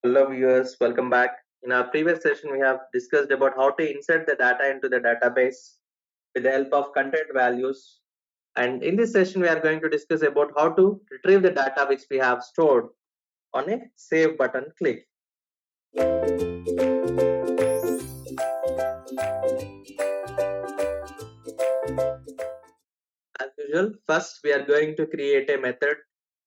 Hello viewers, welcome back. In our previous session, we have discussed about how to insert the data into the database with the help of content values. And in this session, we are going to discuss about how to retrieve the data which we have stored on a save button click. As usual, first we are going to create a method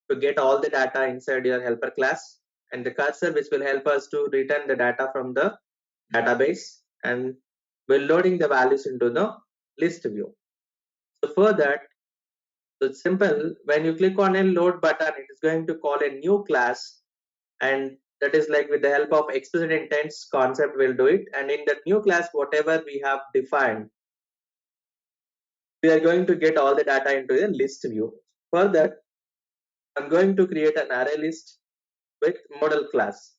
to get all the data inside your helper class and the cursor which will help us to return the data from the database, and we're loading the values into the list view. So for that, so it's simple. When you click on a load button, it is going to call a new class, and that is like with the help of explicit intents concept will do it. And in that new class, whatever we have defined, we are going to get all the data into a list view. For that, I'm going to create an array list with model class.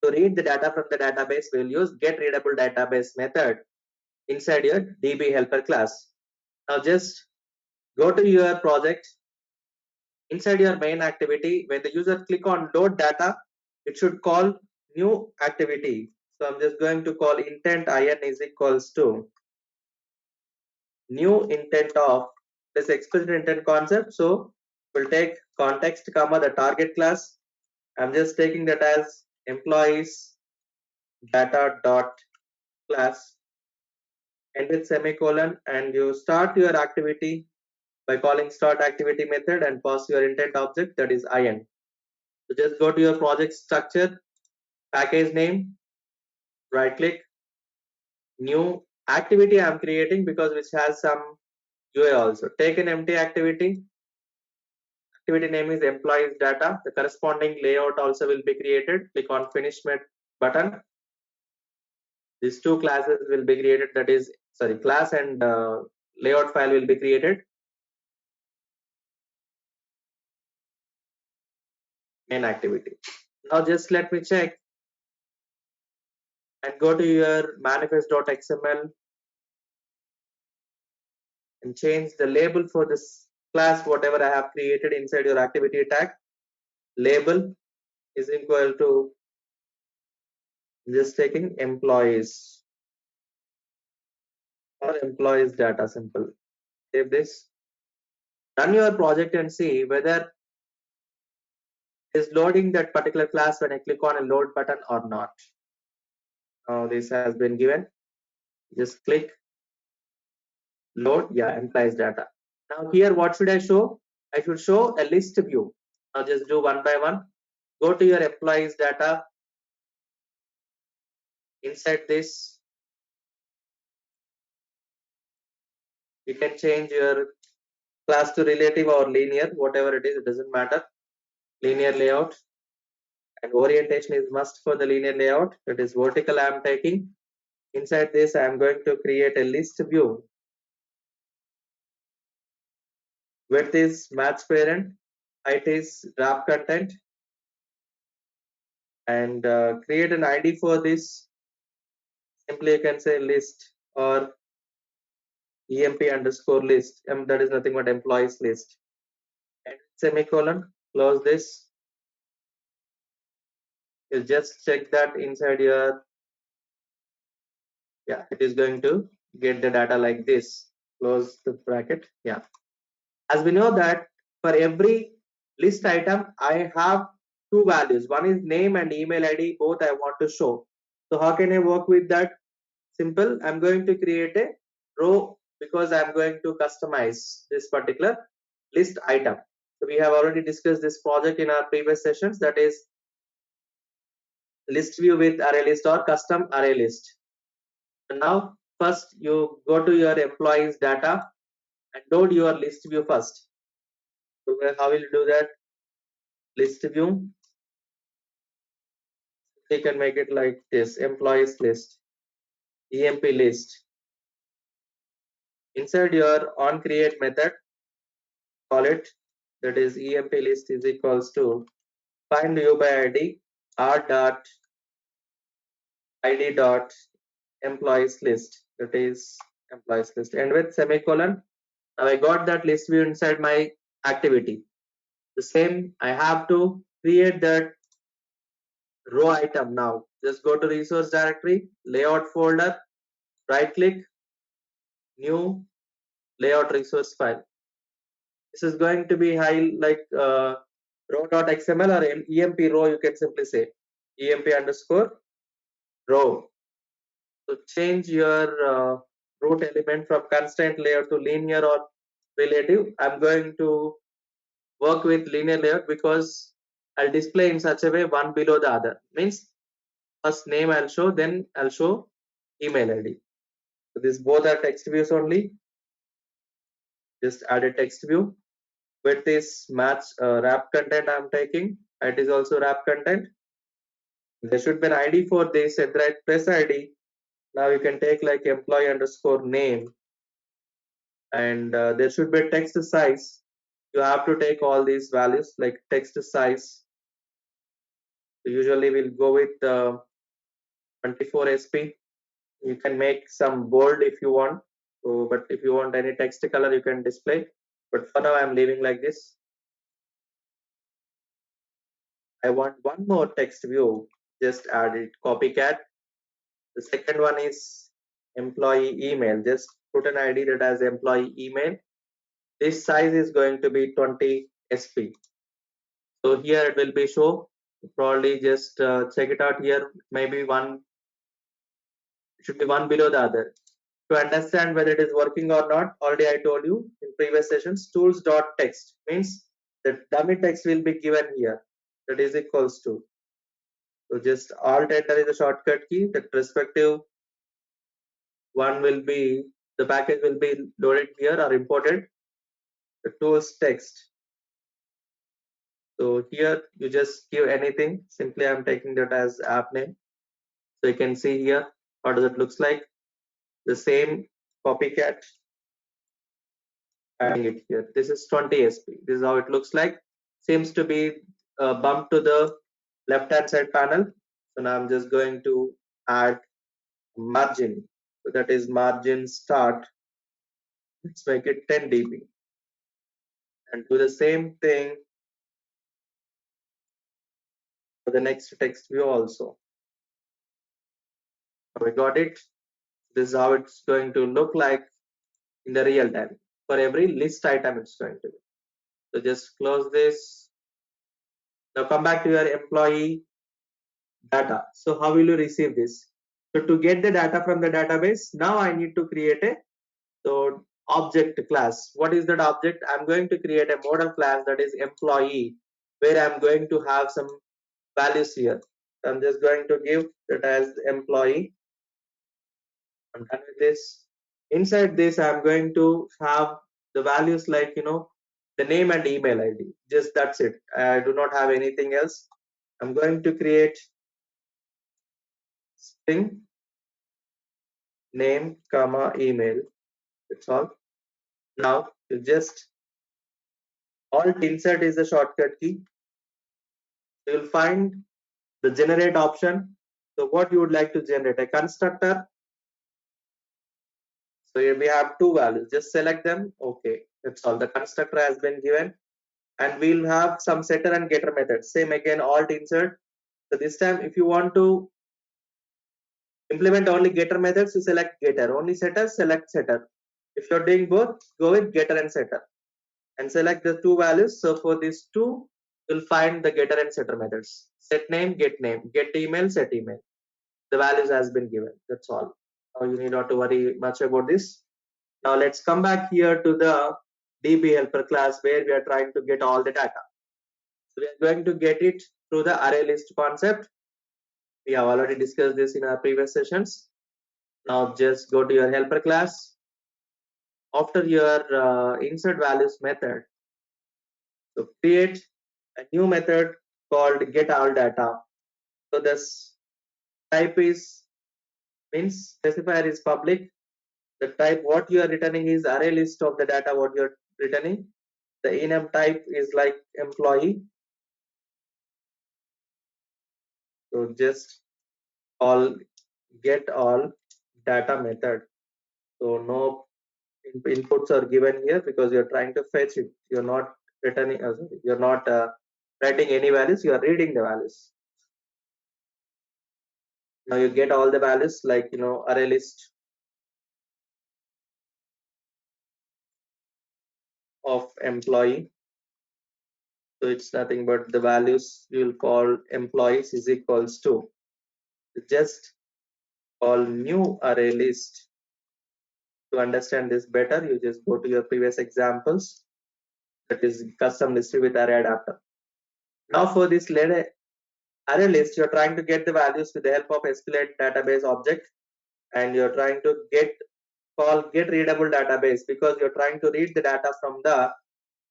To read the data from the database, we'll use get readable database method inside your DB helper class. Now just go to your project. Inside your main activity, when the user click on load data, it should call new activity. So I'm just going to call intent in is equals to new intent of this explicit intent concept. So we'll take context comma the target class. I'm just taking that as employees data dot class and with semicolon, and you start your activity by calling start activity method and pass your intent object, that is in. So just go to your project structure, package name, right click, new activity I'm creating because which has some UI also. Take an empty activity. Activity name is employees data. The corresponding layout also will be created. Click on finish button. These two classes will be created. That is, sorry, class and layout file will be created. Main activity. Now just let me check and go to your manifest.xml and change the label for this class, whatever I have created inside your activity tag. Label is equal to just taking employees or employees data, simple. Save this, run your project and see whether it is loading that particular class when I click on a load button or not. Now this has been given. Just click load, yeah, employees data. Now here what should I show? I should show a list view. Now just do one by one. Go to your employees data. Inside this, you can change your class to relative or linear, whatever it is, it doesn't matter. Linear layout, and orientation is must for the linear layout, that is vertical I am taking. Inside this, I am going to create a list view. Width is match parent, height is graph content, and create an ID for this. Simply you can say list or emp underscore list, that is nothing but employees list. And semicolon, close this. You just check that inside your, yeah, it is going to get the data like this. Close the bracket. Yeah, as we know that for every list item I have two values, one is name and email ID, both I want to show. So how can I work with that? Simple, I'm going to create a row because I'm going to customize this particular list item. So we have already discussed this project in our previous sessions, that is list view with array list or custom array list. And now first you go to your employees data and load your list view first. So how will you do that? List view, you can make it like this, employees list, emp list. Inside your on create method, call it, that is emp list is equals to find u by id r dot id dot employees list, that is employees list, and with semicolon. Now I got that list view inside my activity. The same I have to create that row item. Now just go to resource directory, layout folder, right click, new layout resource file. This is going to be high like row.xml or emp row, you can simply say emp underscore row. So change your root element from constraint layout to linear or relative. I'm going to work with linear layout because I'll display in such a way one below the other. Means first name I'll show, then I'll show email ID. So these both are text views only. Just add a text view. With this match wrap content I'm taking. It is also wrap content. There should be an ID for this. At right press ID. Now you can take like employee underscore name, and there should be a text size. You have to take all these values like text size. Usually we'll go with 24 SP. You can make some bold if you want. So, but if you want any text color, you can display. But for now, I'm leaving like this. I want one more text view. Just add it. Copycat. The second one is employee email. Just put an ID that has employee email. This size is going to be 20 SP. So here it will be show. Probably just check it out here. Maybe one should be one below the other. To understand whether it is working or not, already I told you in previous sessions, tools.text means the dummy text will be given here. That is equals to. So just alt enter is a shortcut key. The respective one will be, the package will be loaded here or imported. The tools text. So here you just give anything. Simply I'm taking that as app name. So you can see here what does it looks like. The same copycat, adding it here. This is 20 SP. This is how it looks like. Seems to be bumped to the left hand side panel. So now I'm just going to add margin. So that is margin start. Let's make it 10 dB. And do the same thing for the next text view also. We got it. This is how it's going to look like in the real time. For every list item it's going to be. So just close this. Now come back to your employee data. So how will you receive this? So to get the data from the database, now I need to create a object class. What is that object? I'm going to create a model class that is employee, where I'm going to have some values here. I'm just going to give that as employee. I'm done with this. Inside this, I'm going to have the values like, the name and email ID. Just that's it. I do not have anything else. I'm going to create string name comma email. That's all. Now you just alt insert is the shortcut key. You'll find the generate option. So what you would like to generate, a constructor. So here we have two values. Just select them. Okay, that's all. The constructor has been given, and we'll have some setter and getter methods. Same again, alt insert. So this time, if you want to implement only getter methods, you select getter. Only setter, select setter. If you're doing both, go with getter and setter, and select the two values. So for these two, you'll find the getter and setter methods. Set name, get email, set email. The values has been given. That's all. Now you need not to worry much about this. Now let's come back here to the DB helper class where we are trying to get all the data. So we are going to get it through the array list concept. We have already discussed this in our previous sessions. Now just go to your helper class. After your insert values method, so create a new method called get all data. So this type is means specifier is public. The type what you are returning is array list of the data what you are returning. The enum type is like employee. So just all get all data method. So no inputs are given here because you're trying to fetch it. You're not returning. You're not writing any values. You are reading the values. Now you get all the values like, array list of employee. So it's nothing but the values you will call employees is equals to, just call new array list. To understand this better, you just go to your previous examples, that is custom list with array adapter. Now for this array list, you're trying to get the values with the help of Sqlite database object, and you're trying to call get readable database because you're trying to read the data from the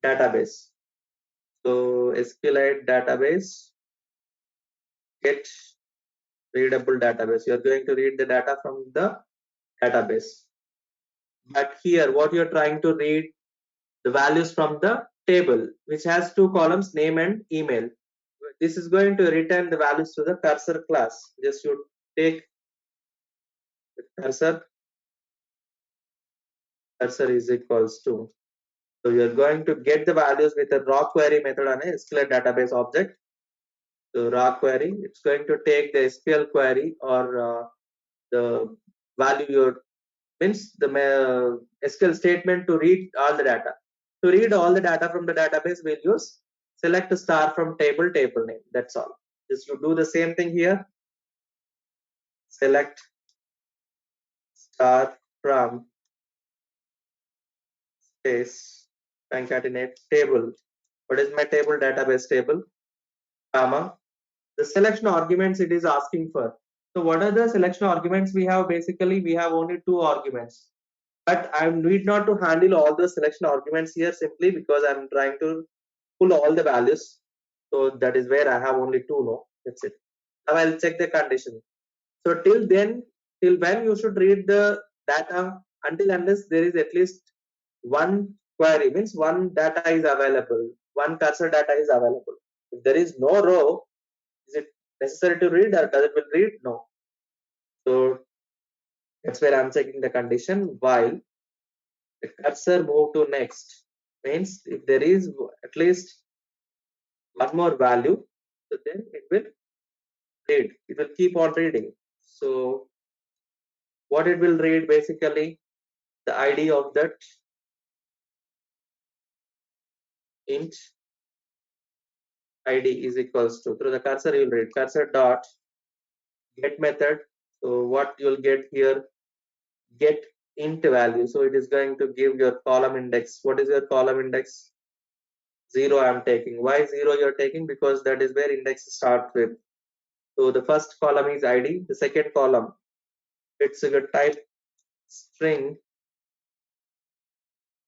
database. So Sqlite database get readable database. You're going to read the data from the database. But here, what you're trying to read the values from the table, which has two columns, name and email. This is going to return the values to the cursor class. Just you take the cursor is equals to. So you're going to get the values with a raw query method on a SQL database object. So raw query, it's going to take the SQL query or the value your means the SQL statement to read all the data. To read all the data from the database, we'll use select star from table name. That's all. Just you do the same thing here. Select star from space concatenate table. What is my table? Database table, comma. The selection arguments it is asking for. So what are the selection arguments we have? Basically, we have only two arguments. But I need not to handle all the selection arguments here simply because I'm trying to pull all the values. So that is where I have only two. No, that's it. Now I'll check the condition. So till when you should read the data, until unless there is at least one query, means one data is available, one cursor data is available. If there is no row, is it necessary to read or does it will read? No. So that's where I'm checking the condition while the cursor move to next. Means if there is at least one more value, so then it will read. It will keep on reading. So what it will read basically, the ID of that int ID is equals to, through the cursor you will read cursor dot get method. So what you'll get here, get int value. So it is going to give your column index. What is your column index? 0 I'm taking. Why 0 you're taking? Because that is where index starts with. So the first column is ID. The second column, it's a type string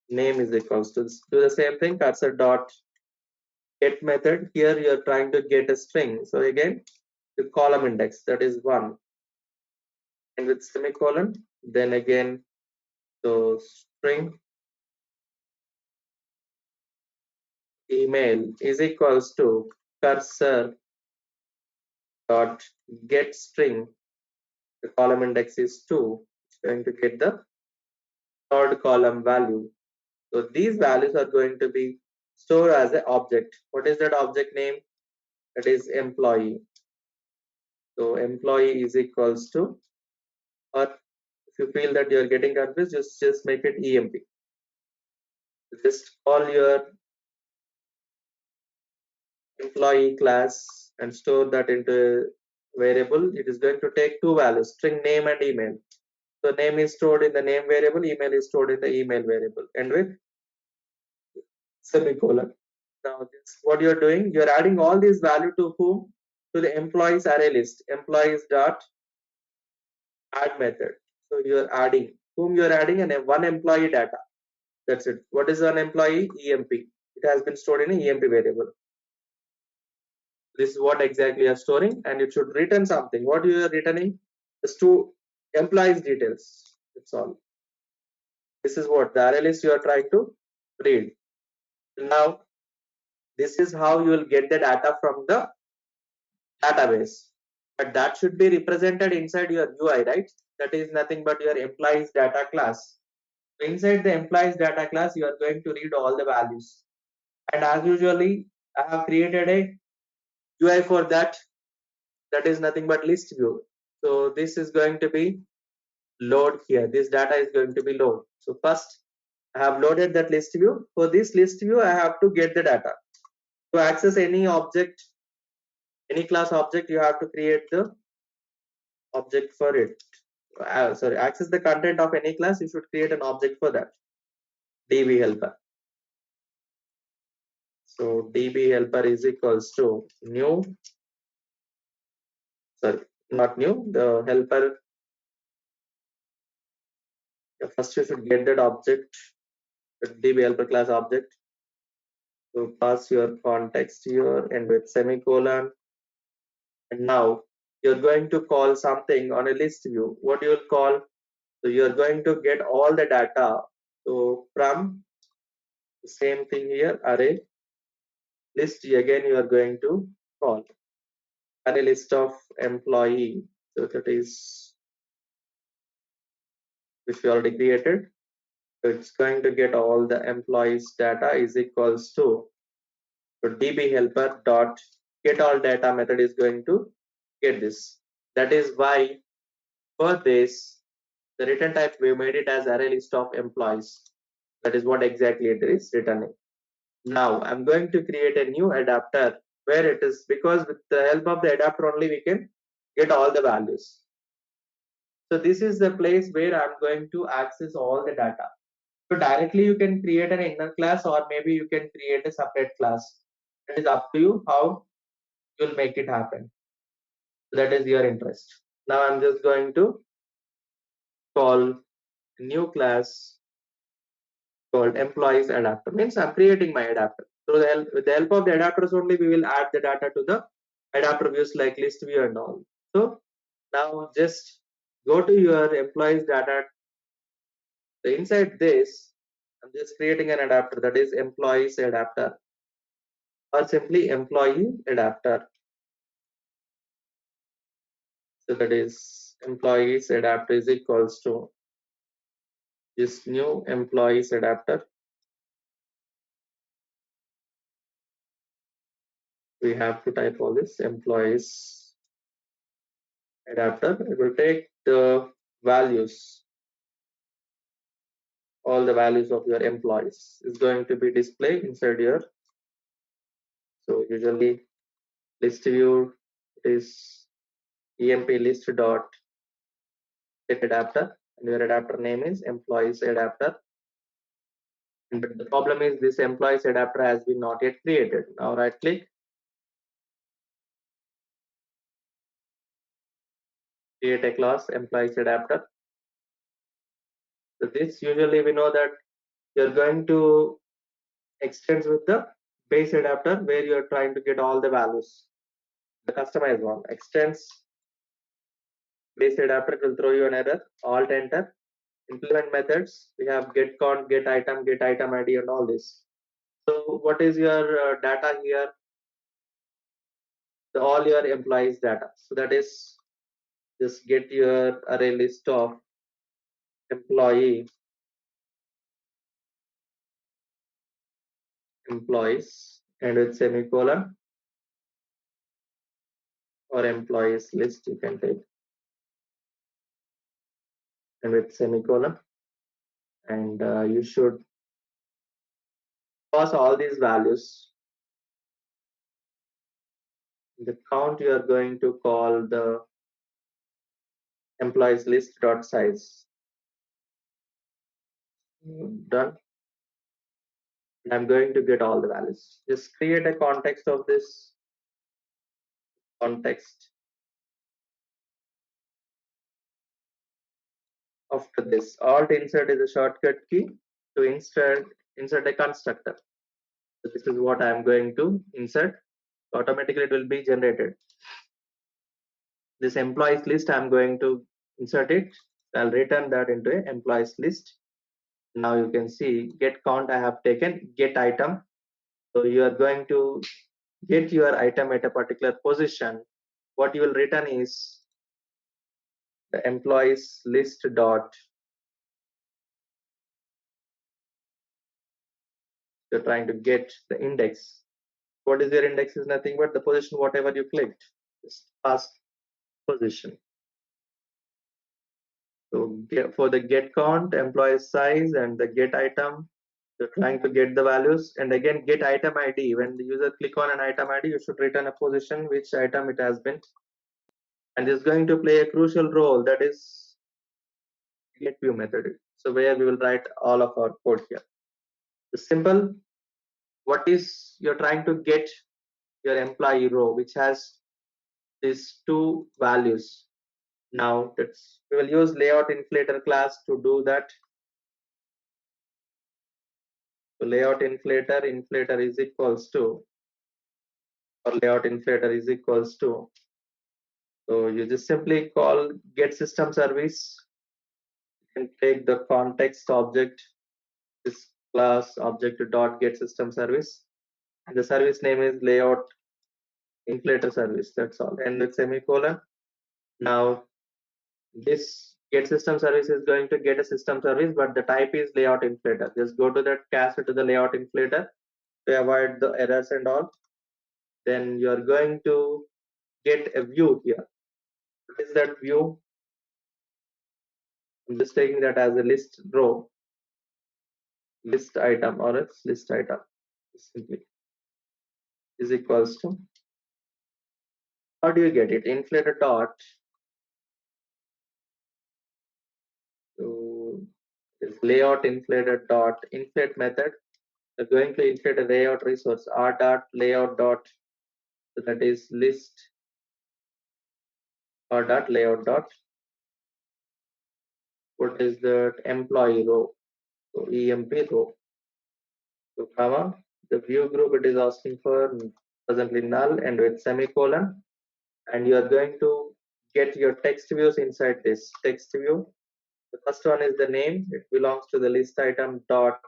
name is equals to. Do the same thing, cursor dot get method. Here you're trying to get a string. So again, the column index, that is 1. And with semicolon, then again, so string email is equals to cursor dot get string. The column index is 2. It's going to get the third column value. So these values are going to be stored as an object. What is that object name? That is employee. So employee is equals to, or if you feel that you're getting confused, just make it emp. Just call your employee class and store that into a variable. It is going to take two values, string name and email. So name is stored in the name variable, email is stored in the email variable, and with semicolon. Now this what you're doing, you're adding all these value to whom? To the employees array list, employees dot add method. So you're adding whom you're adding, and one employee data. That's it. What is an employee? EMP. It has been stored in an EMP variable. This is what exactly you're storing, and it should return something. What you are returning is two employees details. That's all. This is what the array list you are trying to read. Now, this is how you will get the data from the database. But that should be represented inside your UI, right? That is nothing but your employees data class. So inside the employees data class, you are going to read all the values. And as usually, I have created a UI for that. That is nothing but list view. So this is going to be load here. This data is going to be load. So first I have loaded that list view. For this list view, I have to get the data. To access any object, any class object, you have to create the object for it. Sorry, access the content of any class, you should create an object for that. DB helper. So DB helper is equals to new, sorry, not new, the helper. First you should get that object, the DB helper class object. So pass your context here and with semicolon. And now you're going to call something on a list view. What you will call? So you're going to get all the data. So from the same thing here, array list, again you are going to call array list of employee. So that is which we already created. So it's going to get all the employees data is equals to, so db helper dot get all data method is going to get this. That is why for this the return type we made it as array list of employees. That is what exactly it is returning. Now I'm going to create a new adapter where it is, because with the help of the adapter only we can get all the values. So this is the place where I'm going to access all the data. So directly you can create an inner class, or maybe you can create a separate class. It is up to you how you'll make it happen. That is your interest. Now I'm just going to call a new class called employees adapter. Means I'm creating my adapter. So with the help of the adapters only we will add the data to the adapter views like list view and all. So now just go to your employees data. So inside this, I'm just creating an adapter, that is employees adapter, or simply employee adapter. So that is employees adapter is equals to this new employees adapter. We have to type all this employees adapter. It will take the values, all the values of your employees is going to be displayed inside here. So usually list view is emp list dot get adapter, and your adapter name is employees adapter. But the problem is this employees adapter has been not yet created. Now right click, create a class employees adapter. So this usually we know that you're going to extend with the base adapter where you're trying to get all the values. The customized one extends base adapter will throw you an error. Alt enter. Implement methods. We have get count, get item ID, and all this. So what is your data here? All your employees data. So that is just get your array list of employees and with semicolon, or employees list you can take, and with semicolon, and you should pass all these values. The count you are going to call the employees list dot size. Done. I'm going to get all the values. Just create a context of this context. After this, alt insert is a shortcut key to insert a constructor. So this is what I am going to insert. Automatically it will be generated. This employees list I'm going to insert it. I'll return that into a employees list. Now you can see get count I have taken, get item. So you are going to get your item at a particular position. What you will return is the employees list dot, you're trying to get the index. What is your index is nothing but the position whatever you clicked, just past position. So for the get count, employee size, and the get item, you're trying to get the values. And again, get item ID. When the user click on an item ID, you should return a position which item it has been. And this is going to play a crucial role, that is get view method. So where we will write all of our code here. The simple, what is you're trying to get your employee row, which has these two values. Now we will use layout inflator class to do that. So layout inflator is equals to, or layout inflator is equals to. So you just simply call get system service. You can take the context object, this class object dot get system service, and the service name is layout inflator service. That's all. And with semicolon. Now this get system service is going to get a system service, but the type is layout inflator. Just go to that cast to the layout inflator to avoid the errors and all. Then you are going to get a view here. What is that view? I'm just taking that as a list row, list item, or its list item simply is equals to. How do you get it? Inflator dot. So is layout inflator dot inflate method. We're going to inflate a layout resource r dot layout dot. So that is list or dot layout dot. What is that? Employee row. So emp row. So comma the view group it is asking for presently null and with semicolon, and you are going to get your text views inside this text view. The first one is the name. It belongs to the list item dot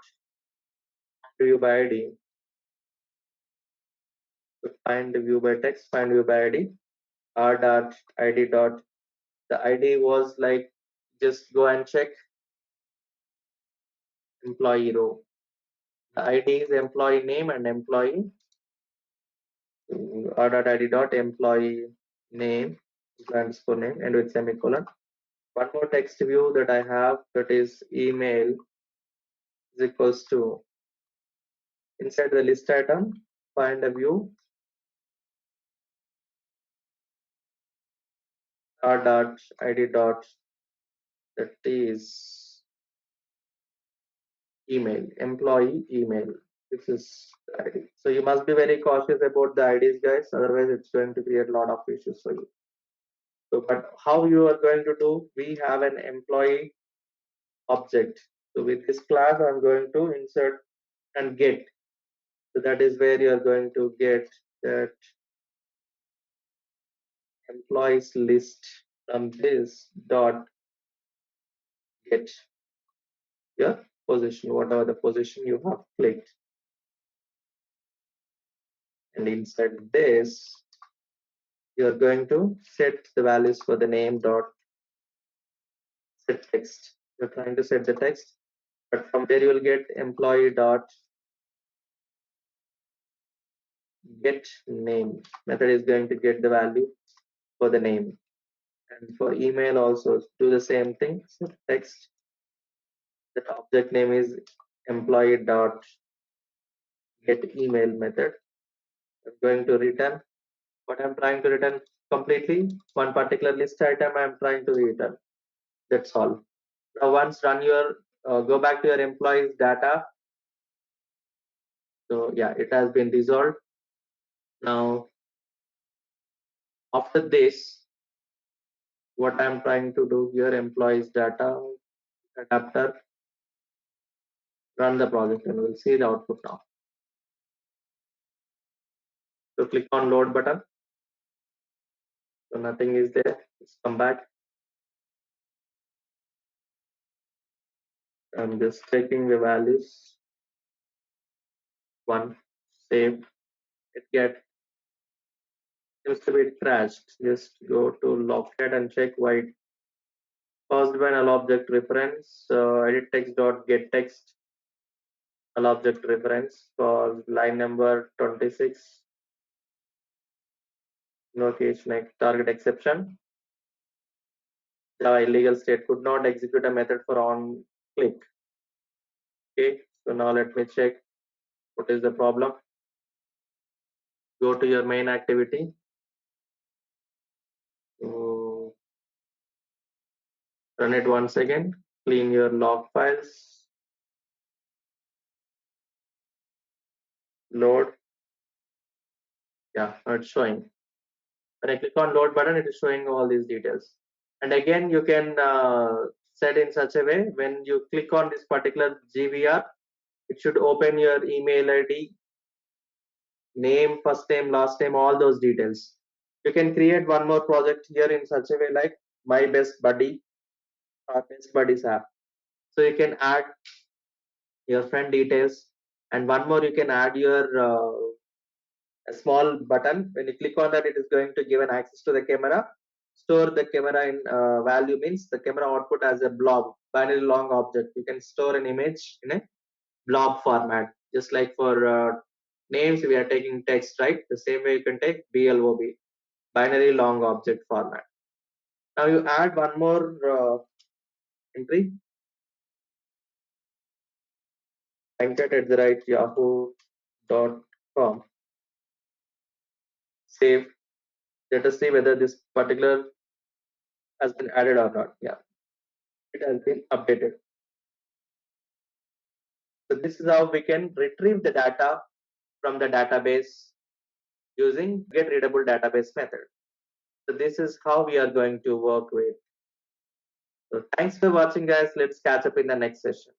view by ID. So find the view by text, find view by ID, r dot id dot. The ID was like, just go and check employee row. The ID is employee name and employee. R dot id dot employee name underscore name and with semicolon. One more text view that I have, that is email is equals to, inside the list item find a view r dot id dot, that is email, employee email. This is the ID. So you must be very cautious about the IDs, guys, otherwise it's going to create a lot of issues for you. So but how you are going to do, we have an employee object. So with this class I'm going to insert and get. So that is where you are going to get that employees list from this dot get your position, whatever the position you have clicked. And inside this, you are going to set the values for the name dot set text. You're trying to set the text, but from there you will get employee dot get name. Method is going to get the value for the name. And for email also do the same thing. Set text. The object name is employee dot get email method. I'm going to return what I'm trying to return completely. One particular list item I'm trying to return. That's all. Now once run your go back to your employees data. So yeah, it has been resolved. Now after this, what I'm trying to do here, employees data adapter, run the project, and we'll see the output now. So click on load button. So nothing is there. Let's come back. I'm just checking the values. One, save. It seems to be crashed. Just go to logcat and check why it caused by null object reference. Edit text dot get text null object reference for line number 26. No case like target exception. Java illegal state could not execute a method for on click. Okay, so now let me check what is the problem. Go to your main activity. So run it once again. Clean your log files. Load. Yeah, now it's showing. When I click on load button, it is showing all these details. And again, you can set in such a way when you click on this particular GVR, it should open your email ID, name, first name, last name, all those details. You can create one more project here in such a way like my best buddy or best buddies app. So you can add your friend details, and one more you can add your a small button. When you click on that, it is going to give an access to the camera. Store the camera in value means the camera output as a blob, binary long object. You can store an image in a blob format, just like for names we are taking text, right? The same way you can take blob, binary long object format. Now you add one more entry, venkat@yahoo.com. Save. Let us see whether this particular has been added or not. Yeah, it has been updated. So this is how we can retrieve the data from the database using get readable database method. So this is how we are going to work with. So thanks for watching, guys. Let's catch up in the next session.